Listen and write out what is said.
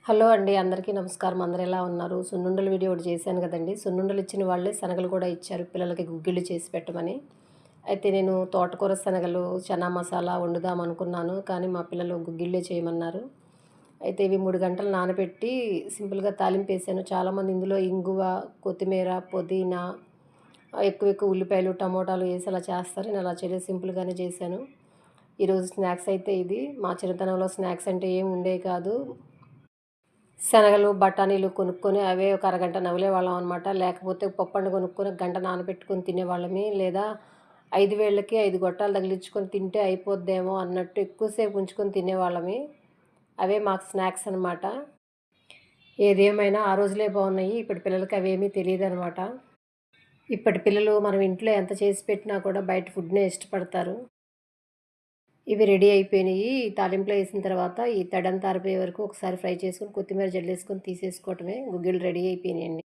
Hello అండి. అందరికీ నమస్కారం. అందరూ ఎలా ఉన్నారు? సున్నుండల వీడియో ఒకటి చేశాను కదండీ! సున్నుండలు ఇచ్చిన వాళ్ళే శనగలు కూడా ఇచ్చారు పిల్లలకి గుగ్గిళ్ళు చేసి పెట్టమని. అయితే నేను తోటకూర శనగలు, చనా మసాలా వండుదాం అనుకున్నాను. కానీ మా పిల్లలు గుగ్గిళ్ళే చేయమన్నారు. అయితే ఇవి 3 గంటలు నానబెట్టి సింపుల్‌గా తాలింపేసాను. చాలామంది ఇందులో ఇంగువ, కొత్తిమీర, పుదీనా ఎక్కువ ఎక్కువ ఉల్లిపాయలు, టమోటాలు ఏసి అలా చేస్తారు. నేను అలా చేయలేదు. సింపుల్‌గానే చేశాను. ఈరోజు స్నాక్స్ అయితే ఇది. మా చిన్నతనంలో స్నాక్స్ అంటే ఏమి ఉండేవి కాదు. శనగలు, బఠానీలు కొనుక్కొని అవే ఒక అరగంట నమిలేవాళ్ళం అనమాట. లేకపోతే పప్పండు కొనుక్కొని గంట నానబెట్టుకొని తినేవాళ్ళమి. లేదా 5 వేళ్ళకి 5 గొట్టాలు తగిలించుకొని తింటే అయిపోద్దేమో అన్నట్టు ఎక్కువసేపు ఉంచుకొని తినేవాళ్ళమి. అవే మాకు స్నాక్స్ అనమాట. ఏదేమైనా ఆ రోజులే బాగున్నాయి. ఇప్పటి పిల్లలకి అవేమీ తెలీదనమాట. ఇప్పటి పిల్లలు మనం ఇంట్లో ఎంత చేసి పెట్టినా కూడా బయట ఫుడ్‌నే ఇష్టపడతారు. ఇవి రెడీ అయిపోయినియి. తాలింపులో ఏసిన తర్వాత ఈ తడంతా ఆరిపోయే వరకు ఒకసారి ఫ్రై చేసుకొని కొత్తిమీర జల్లేసుకొని తీసేసుకోవటమే. గుగ్గిళ్ళు రెడీ అయిపోయినాయండి.